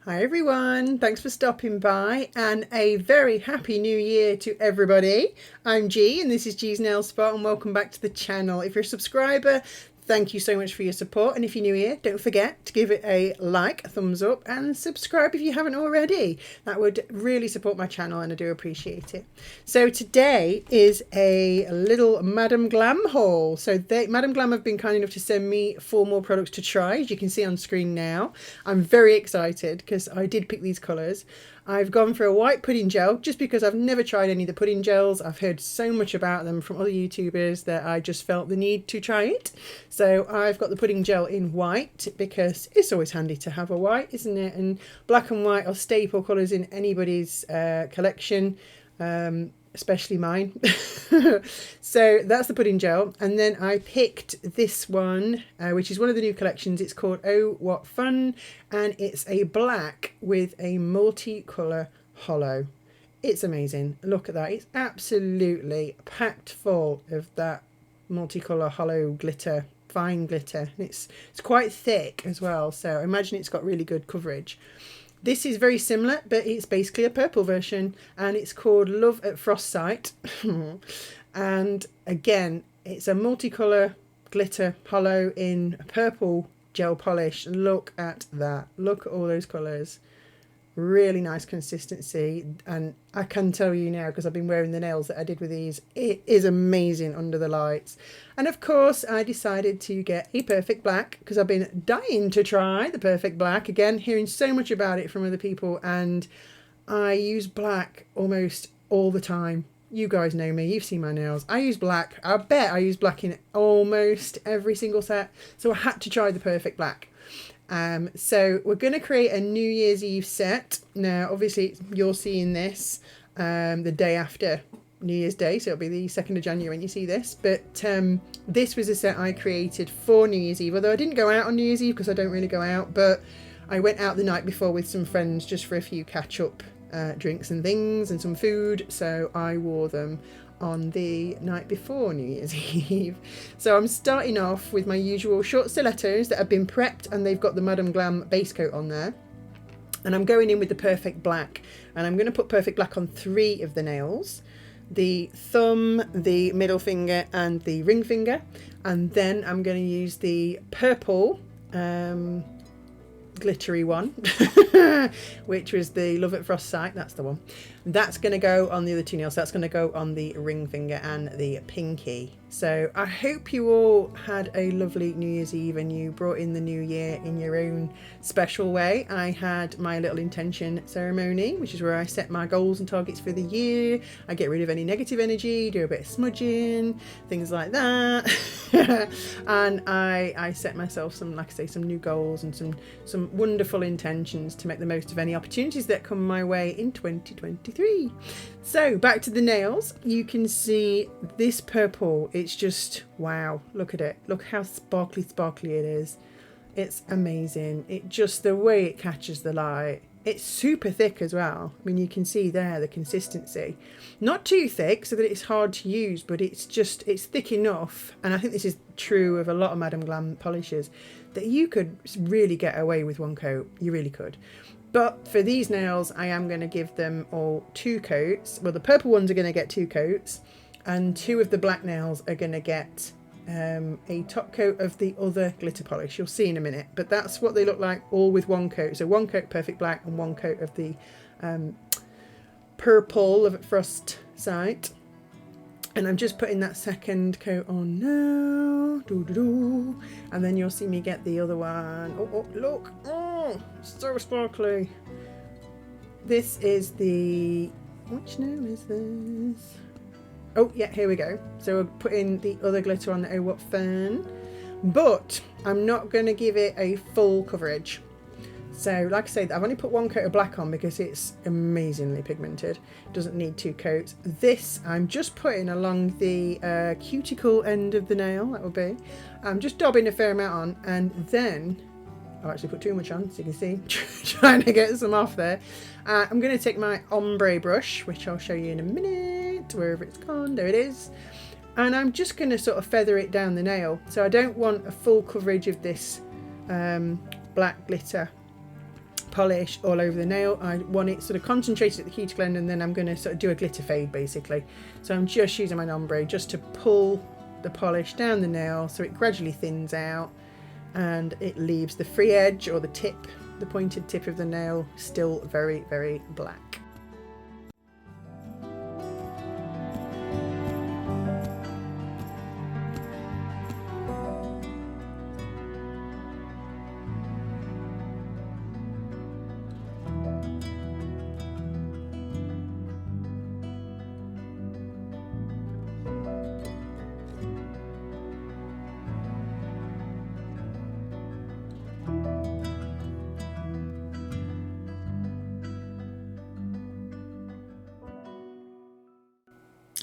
Hi everyone, thanks for stopping by and a very happy new year to everybody. I'm G and this is G's Nail Spot and welcome back to the channel. If you're a subscriber, thank you so much for your support, and if you're new here, don't forget to give it a like, a thumbs up and subscribe if you haven't already. That would really support my channel and I do appreciate it. So today is a little Madam Glam haul. So Madam Glam have been kind enough to send me 4 more products to try, as you can see on screen now. I'm very excited because I did pick these colours. I've gone for a white pudding gel just because I've never tried any of the pudding gels. I've heard so much about them from other YouTubers that I just felt the need to try it. So I've got the pudding gel in white because it's always handy to have a white, isn't it? And black and white are staple colours in anybody's collection, especially mine. So that's the pudding gel, and then I picked this one, which is one of the new collections. It's called Oh What Fun, and it's a black with a multicolour hollow. It's amazing. Look at that. It's absolutely packed full of that multicolour hollow glitter, fine glitter. It's quite thick as well, so I imagine it's got really good coverage. This is very similar, but it's basically a purple version, and it's called Love at Frost Sight. And again, it's a multicolour glitter hollow in purple gel polish. Look at that. Look at all those colours. Really nice consistency, and I can tell you now, because I've been wearing the nails that I did with these, it is amazing under the lights. And of course I decided to get a perfect black because I've been dying to try the perfect black. Again, hearing so much about it from other people, and I use black almost all the time. You guys know me, you've seen my nails. I use black. I bet I use black in almost every single set, so I had to try the perfect black. So we're going to create a New Year's Eve set. Now obviously you're seeing this the day after New Year's Day, so it'll be the 2nd of January when you see this, but this was a set I created for New Year's Eve, although I didn't go out on New Year's Eve because I don't really go out, but I went out the night before with some friends just for a few catch-up drinks and things and some food, so I wore them on the night before New Year's Eve. So I'm starting off with my usual short stilettos that have been prepped, and they've got the Madam Glam base coat on there, and I'm going in with the perfect black, and I'm going to put perfect black on 3 of the nails: the thumb, the middle finger and the ring finger, and then I'm going to use the purple glittery one which was the Love at Frost Sight. That's the one. That's going to go on the other 2 nails. That's going to go on the ring finger and the pinky. So I hope you all had a lovely New Year's Eve and you brought in the new year in your own special way. I had my little intention ceremony, which is where I set my goals and targets for the year. I get rid of any negative energy, do a bit of smudging, things like that. And I set myself some, like I say, some new goals and some wonderful intentions to make the most of any opportunities that come my way in 2023. So back to the nails. You can see this purple. It's just wow. Look at it. Look how sparkly it is. It's amazing. It just, the way it catches the light. It's super thick as well. I mean, you can see there the consistency. Not too thick so that it's hard to use, but it's thick enough. And I think this is true of a lot of Madam Glam polishes, that you could really get away with 1 coat. You really could. But for these nails, I am going to give them all 2 coats. Well, the purple ones are going to get 2 coats, and 2 of the black nails are going to get a top coat of the other glitter polish. You'll see in a minute, but that's what they look like, all with 1 coat. So 1 coat perfect black and 1 coat of the purple of Frost Sight. And I'm just putting that 2nd coat on now. And then you'll see me get the other one. Oh, look. Oh, so sparkly. This is the... which nail is this? Oh, yeah, here we go. So we're putting the other glitter on the Oh What Fun. But I'm not going to give it a full coverage. So like I say, I've only put 1 coat of black on because it's amazingly pigmented. It doesn't need 2 coats. This I'm just putting along the cuticle end of the nail, that would be. I'm just dabbing a fair amount on, and then I've actually put too much on, so you can see, trying to get some off there. I'm going to take my ombre brush, which I'll show you in a minute, wherever it's gone. There it is. And I'm just going to sort of feather it down the nail. So I don't want a full coverage of this black glitter polish all over the nail. I want it sort of concentrated at the cuticle end, and then I'm going to sort of do a glitter fade basically. So I'm just using my ombre just to pull the polish down the nail so it gradually thins out and it leaves the free edge or the tip, the pointed tip of the nail, still very, very black.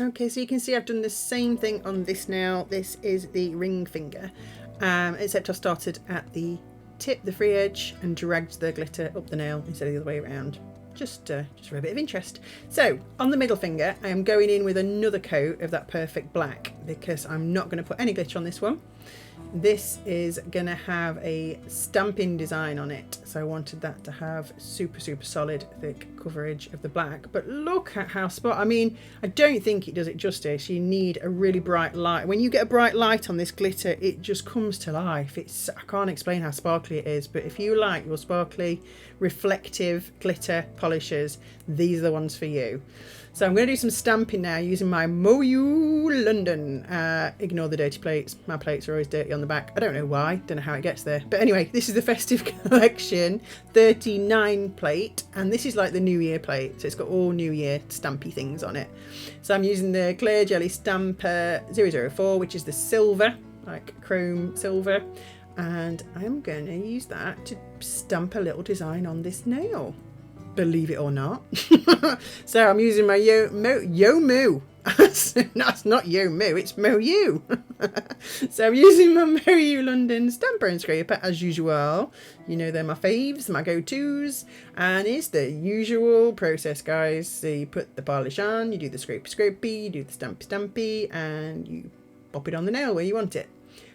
Okay, so you can see I've done the same thing on this nail. This is the ring finger, except I've started at the tip, the free edge, and dragged the glitter up the nail instead of the other way around. Just for a bit of interest. So on the middle finger, I am going in with another coat of that perfect black because I'm not going to put any glitter on this one. This is going to have a stamping design on it, so I wanted that to have super solid thick coverage of the black. But look at how I mean, I don't think it does it justice. You need a really bright light. When you get a bright light on this glitter, it just comes to life. I can't explain how sparkly it is, but if you like your sparkly reflective glitter polishes, these are the ones for you. So I'm going to do some stamping now using my Moyu London. Ignore the dirty plates. My plates are always dirty on the back. I don't know why. Don't know how it gets there. But anyway, this is the Festive Collection 39 plate. And this is like the New Year plate. So it's got all New Year stampy things on it. So I'm using the Clear Jelly Stamper 004, which is the silver, like chrome silver. And I'm going to use that to stamp a little design on this nail. Believe it or not. So I'm using my Yomu. That's not Yomu, it's Moyu. So I'm using my Moyu London stamper and scraper as usual. You know, they're my faves, my go-tos, and it's the usual process, guys. So you put the polish on, you do the scrapey, you do the stampy, and you pop it on the nail where you want it.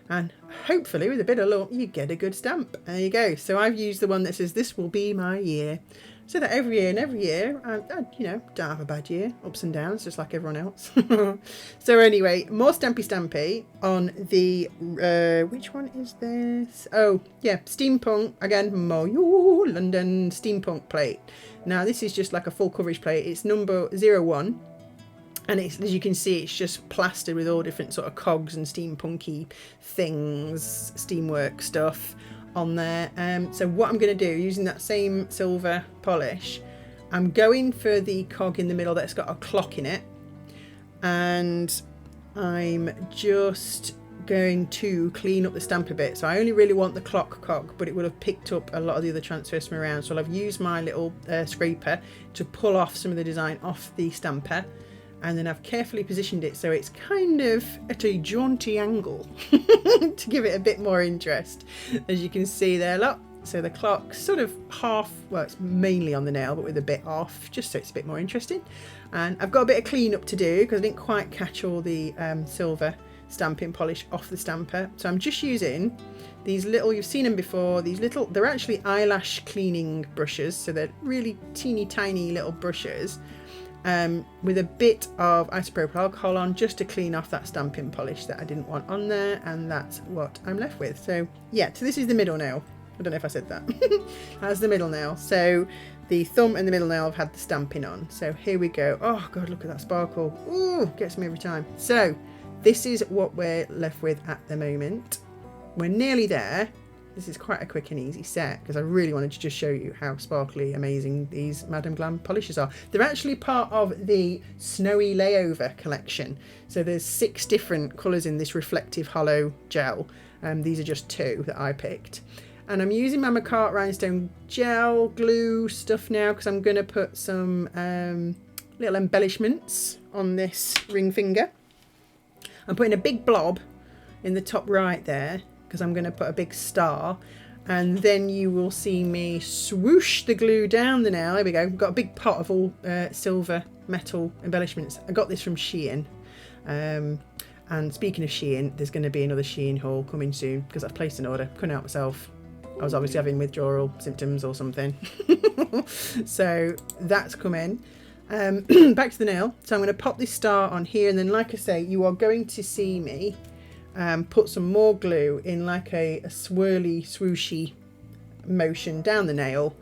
And hopefully with a bit of luck you get a good stamp. There you go. So I've used the one that says this will be my year, so that every year I you know, don't have a bad year, ups and downs just like everyone else. So anyway, more stampy on the which one is this? Oh yeah, steampunk again, Moyu London steampunk plate. Now this is just like a full coverage plate. It's number 01. And it's, as you can see, it's just plastered with all different sort of cogs and steampunky things, steamwork stuff on there. So what I'm going to do, using that same silver polish, I'm going for the cog in the middle that's got a clock in it. And I'm just going to clean up the stamp a bit. So I only really want the clock cog, but it would have picked up a lot of the other transfers from around. So I've used my little scraper to pull off some of the design off the stamper. And then I've carefully positioned it so it's kind of at a jaunty angle to give it a bit more interest. As you can see there, look. So the clock's sort of half, well, it's mainly on the nail, but with a bit off, just so it's a bit more interesting. And I've got a bit of cleanup to do because I didn't quite catch all the silver stamping polish off the stamper. So I'm just using these little, you've seen them before, these little, they're actually eyelash cleaning brushes. So they're really teeny tiny little brushes. With a bit of isopropyl alcohol on, just to clean off that stamping polish that I didn't want on there, and that's what I'm left with. So yeah, so this is the middle nail. I don't know if I said that. That's the middle nail. So the thumb and the middle nail have had the stamping on. So here we go. Oh god, look at that sparkle. Ooh, gets me every time. So this is what we're left with at the moment. We're nearly there. This is quite a quick and easy set because I really wanted to just show you how sparkly amazing these Madame Glam polishes are. They're actually part of the Snowy Layover collection. So there's 6 different colours in this reflective hollow gel. These are just 2 that I picked. And I'm using my McCart Rhinestone gel glue stuff now because I'm going to put some little embellishments on this ring finger. I'm putting a big blob in the top right there, because I'm going to put a big star, and then you will see me swoosh the glue down the nail. There we go. I've got a big pot of all silver metal embellishments. I got this from Shein. And speaking of Shein, there's going to be another Shein haul coming soon because I've placed an order. Couldn't help myself. I was obviously having withdrawal symptoms or something. So that's come in. Back to the nail. So I'm going to pop this star on here, and then like I say, you are going to see me put some more glue in like a swirly swooshy motion down the nail,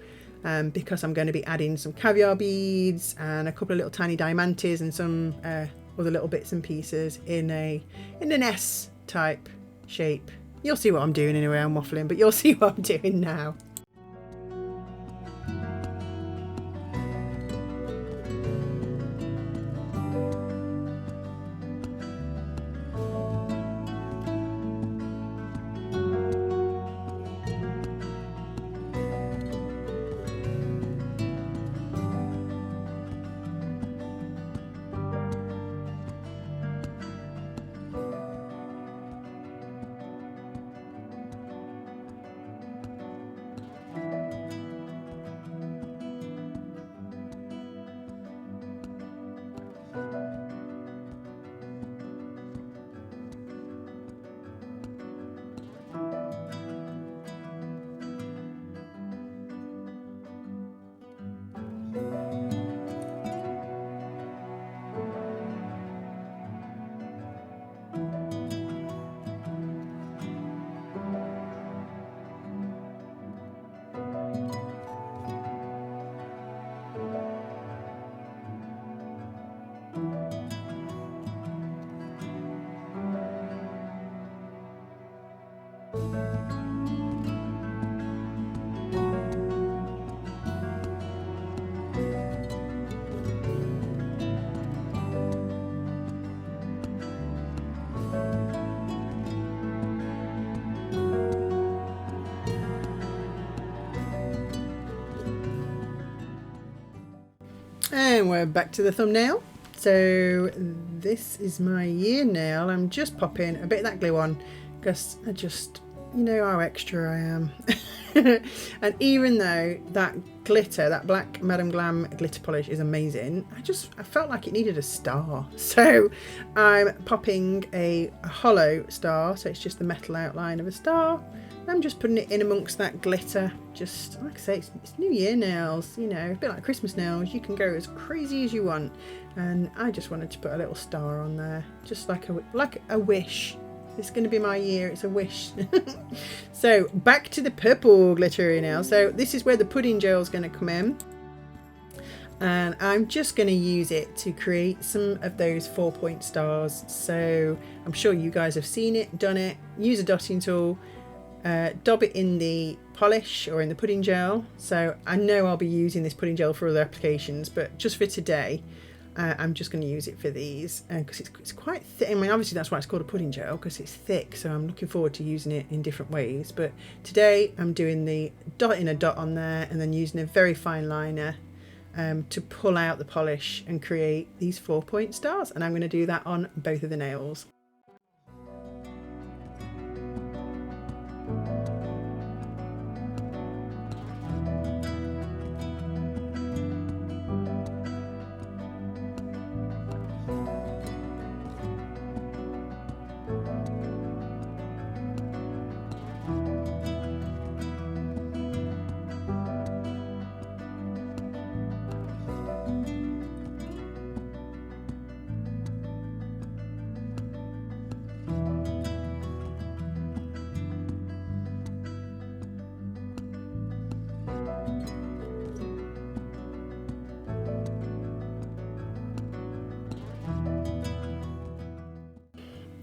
because I'm going to be adding some caviar beads and a couple of little tiny diamantes and some other little bits and pieces in an S type shape. You'll see what I'm doing anyway. I'm waffling, but you'll see what I'm doing now. And we're back to the thumbnail. So this is my year nail. I'm just popping a bit of that glue on because I just, you know how extra I am. And even though that glitter, that black Madam Glam glitter polish is amazing, I felt like it needed a star. So I'm popping a hollow star, so it's just the metal outline of a star. I'm just putting it in amongst that glitter. Just like I say, it's New Year nails, you know, a bit like Christmas nails. You can go as crazy as you want, and I just wanted to put a little star on there, just like a wish. It's going to be my year. It's a wish. So back to the purple glittery nail. So this is where the pudding gel is going to come in, and I'm just going to use it to create some of those 4-point stars. So I'm sure you guys have seen it, done it. Use a dotting tool. Dab it in the polish or in the pudding gel. So I know I'll be using this pudding gel for other applications, but just for today, I'm just going to use it for these because it's quite thick. I mean, obviously that's why it's called a pudding gel, because it's thick. So I'm looking forward to using it in different ways. But today I'm doing the dotting a dot on there and then using a very fine liner to pull out the polish and create these 4-point stars. And I'm going to do that on both of the nails.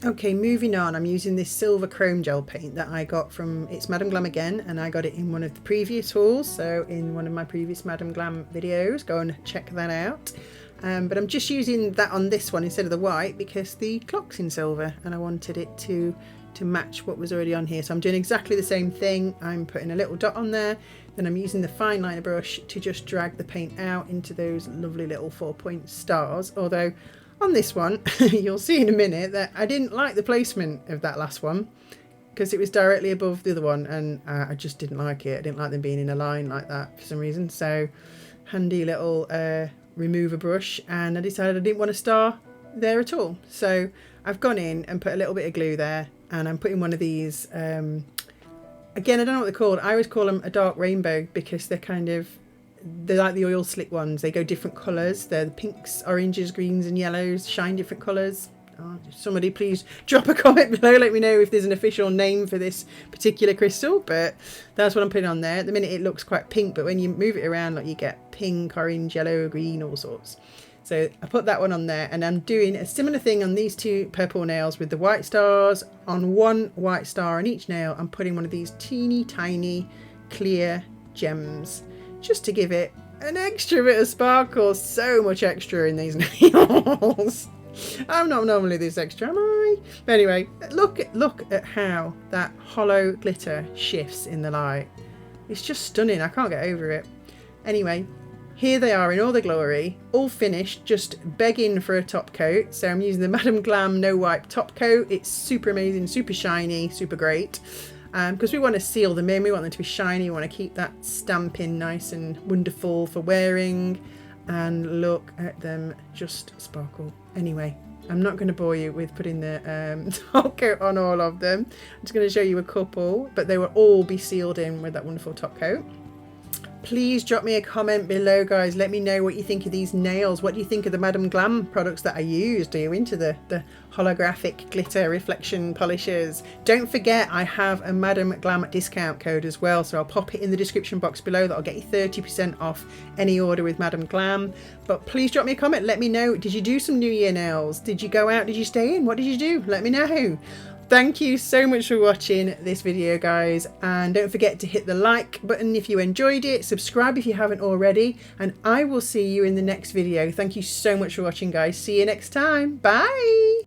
Okay, moving on, I'm using this silver chrome gel paint that I got from, it's Madam Glam again, and I got it in one of the previous hauls, so in one of my previous Madam Glam videos, go and check that out. But I'm just using that on this one instead of the white because the clock's in silver and I wanted it to match what was already on here. So I'm doing exactly the same thing. I'm putting a little dot on there, then I'm using the fine liner brush to just drag the paint out into those lovely little 4-point stars, although on this one, you'll see in a minute that I didn't like the placement of that last one because it was directly above the other one, and I just didn't like it. I didn't like them being in a line like that for some reason. So handy little remover brush, and I decided I didn't want a star there at all. So I've gone in and put a little bit of glue there, and I'm putting one of these again, I don't know what they're called. I always call them a dark rainbow because they're like the oil slick ones. They go different colours. They're the pinks, oranges, greens and yellows, shine different colours. Oh, somebody please drop a comment below, let me know if there's an official name for this particular crystal, but that's what I'm putting on there. At the minute it looks quite pink, but when you move it around, like, you get pink, orange, yellow, green, all sorts. So I put that one on there, and I'm doing a similar thing on these two purple nails with the white stars. On one white star on each nail, I'm putting one of these teeny tiny clear gems, just to give it an extra bit of sparkle. So much extra in these nails. I'm not normally this extra, am I? But anyway, look at how that hollow glitter shifts in the light. It's just stunning. I can't get over it. Anyway, here they are in all their glory, all finished, just begging for a top coat. So I'm using the Madam Glam No Wipe top coat. It's super amazing, super shiny, super great. Because we want to seal them in, we want them to be shiny, we want to keep that stamping nice and wonderful for wearing. And look at them just sparkle. Anyway, I'm not going to bore you with putting the top coat on all of them. I'm just going to show you a couple, but they will all be sealed in with that wonderful top coat. Please drop me a comment below, guys. Let me know what you think of these nails. What do you think of the Madam Glam products that I used? Are you into the holographic glitter reflection polishers? Don't forget, I have a Madam Glam discount code as well, so I'll pop it in the description box below. That'll get you 30% off any order with Madam Glam. But please drop me a comment. Let me know, did you do some New Year nails? Did you go out? Did you stay in? What did you do? Let me know. Thank you so much for watching this video, guys, and don't forget to hit the like button if you enjoyed it, subscribe if you haven't already, and I will see you in the next video. Thank you so much for watching, guys. See you next time. Bye.